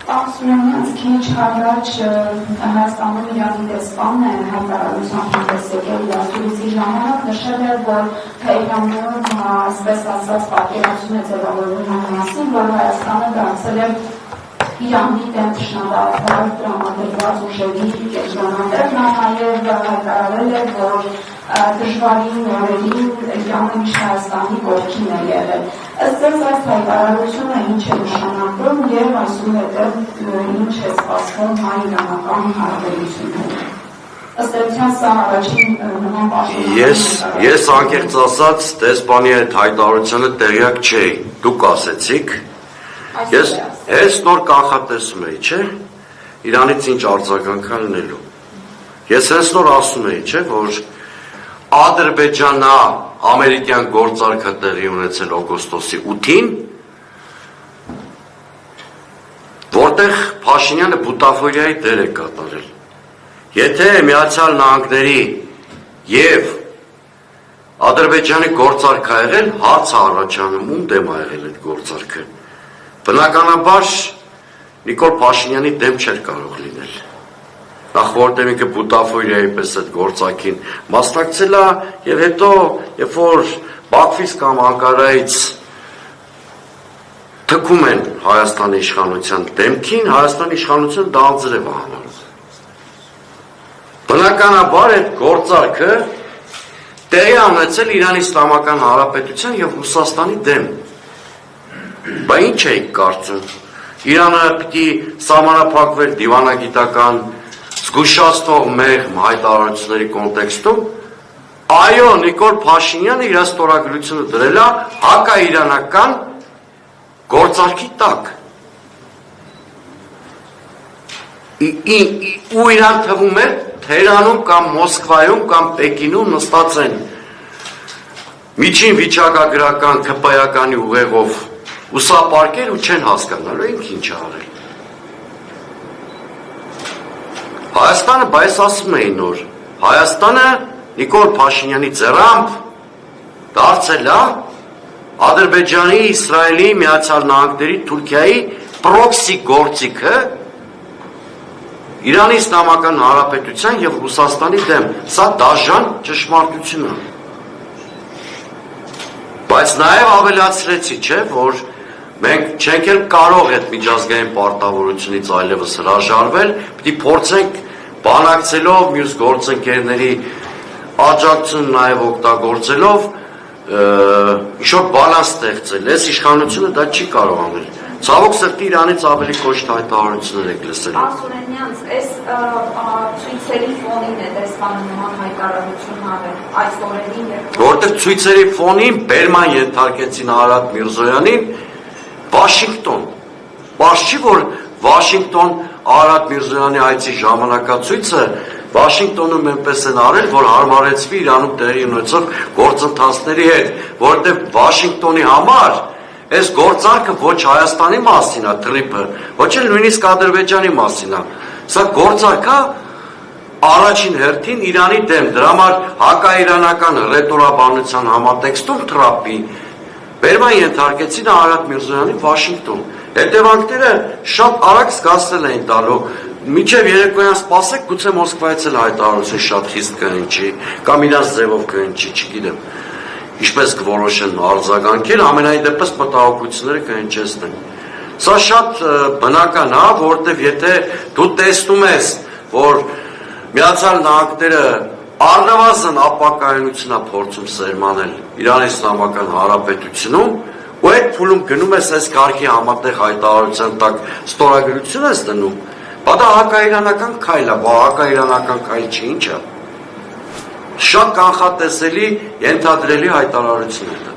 Պարսունյանց քիչ հարաճ Հայաստանում Իրանի դեսպանն է հայտարարությամբ հանդես եկել դասուրիցի ժամանակ նշել է, որ Թեհրանում այսպես ասած պատկերացում է ձևավորվում այն մասին, որ Հայաստանը դարձել է Իրանի դեմ թշնամական տրամադրված ուժերի կենտրոնատեր, նա նաև հայտարարել է, որ դժվարին օրերին Իրանը միշտ Հայաստանի կողքին է եղել։ Ըստ ձեզ այս հայտարարությունը ինչ է նշանակում եւ այսուհետեւ ինչ է սպասվում հայ-իրանական հարաբերություններում։ Ըստ էության սա առաջին նման պաշտպանություն։ Ես անկեղծ ասած դեսպանի այդ հայտարարությունը տեղյակ չէի, դուք ասեցիք։ Ես հենց նոր կանխատեսում էի, չէ՞, Իրանից ինչ արձագանք լինելու։ Ես հենց նոր ասում էի, չէ՞, որ Ադրբեջանա ամերիկյան գործարքը տեղի ունեցել օգոստոսի 8-ին, որտեղ Փաշինյանը բուտաֆորիայի դեր է կատարել։ Եթե Միացյալ Նահանգների եւ Ադրբեջանի գործարք ա եղել, հարց է առաջանում, ում դեմ ա եղել այդ գործարքը։ Բնականաբար Նիկոլ Փաշինյանի դեմ չէր կարող լինել։ Նախ որտեղ ինքը բուտաֆորիայի պես այդ գործակին մասնակցել է եւ հետո երբ որ Բաքվից կամ Անկարայից թքում են Հայաստանի իշխանության դեմքին, Հայաստանի իշխանությունը դա անձրև է հանում։ Բնականաբար այդ գործարքը տեղի ունեցել Իրանի Իսլամական Հանրապետության եւ Ռուսաստանի դեմ։ Բա ինչ եք կարծում։ Իրանը պիտի սահմանափակվեր դիվանագիտական զգուշացնող մեղմ հայտարարությունների կոնտեքստում, այո, Նիկոլ Փաշինյանը իր ստորագրությունը դրել է հակաիրանական գործարքի տակ։ Ու իրան թվում է Թեհրանում կամ Մոսկվայում կամ Պեկինում նստած են միջին վիճակագրական ԿՊ-ականի ուղեղով ուսապարկել ու չեն հասկանալու ինք ինչ արել։ Հայաստանը բայց ասում էին նոր, Հայաստանը Նիկոլ Փաշինյանի ձեռամբ դարձել է Ադրբեջանի, Իսրայելի, Միացյալ Նահանգների, Թուրքիայի պրոքսի գործիքը Իրանի Իսլամական Հանրապետության եւ Ռուսաստանի դեմ։ Սա դաժան ճշմարտություն է։ Բայց նաեւ ավելացրեցի, չէ, որ մենք չենք էլ կարող այդ միջազգային պարտավորությունից այլևս հրաժարվել, պիտի փորձենք բանակցելով մյուս գործընկերների աջակցություն նաև օգտագործելով ինչ-որ բալանս ստեղծել։ Այս իշխանությունը դա չի կարող անել։ Ցավոք սրտի Իրանից ավելի կոշտ հայտարարություններ եք լսել։ Պարսունյանց, այս ցույցերի ֆոնին է դեսպանը նման հայտարարություն արել այս օրերին եւ որտեղ ցույցերի ֆոնին բերման ենթարկեցին Արադ Միրզոյանին Վաշինգտոն։ Բաց չի որ Վաշինգտոն Արադ Միրզոյանի այցի ժամանակացույցը Վաշինգտոնում այնպես են արել, որ հարմարեցվի Իրանում տեղի ունեցող գործընթացների հետ, որովհետև Վաշինգտոնի համար այս գործարքը ոչ Հայաստանի մասին է թրիփը, ոչ էլ նույնիսկ Ադրբեջանի մասին է։ Սա գործարք է առաջին հերթին Իրանի դեմ, դրա համար հակաիրանական ռետորաբանության համատեքստում Թրամփի բերման ենթարկեցին Արադ Միրզոյանին Վաշինգտոն։ Հետևանքները շատ արագ զգացնել էին տալու։ Մինչև երեկոյան սպասեք, գուցե Մոսկվայից էլ հայտարարություն շատ խիստ կհնչի, կամ իրաց ձևով կհնչի, չգիտեմ։ Ինչպես կորոշեն արձագանքել, ամենայն դեպս մտահոգությունները կհնչեցնեն։ Սա շատ բնական է, որովհետև եթե դու տեսնում ես, որ Միացյալ Նահանգները առնվազն ապակայունություն է փորձում սերմանել Իրանի Իսլամական Հանրապետությունում, ու այդ փուլում գնում ես այս կարգի համատեղ հայտարարության տակ ստորագրություն ես դնում, բա դա հակաիրանական քայլ է, բա հակաիրանական քայլ չի, ինչ է։ Շատ կանխատեսելի, ենթադրելի հայտարարություն է դա։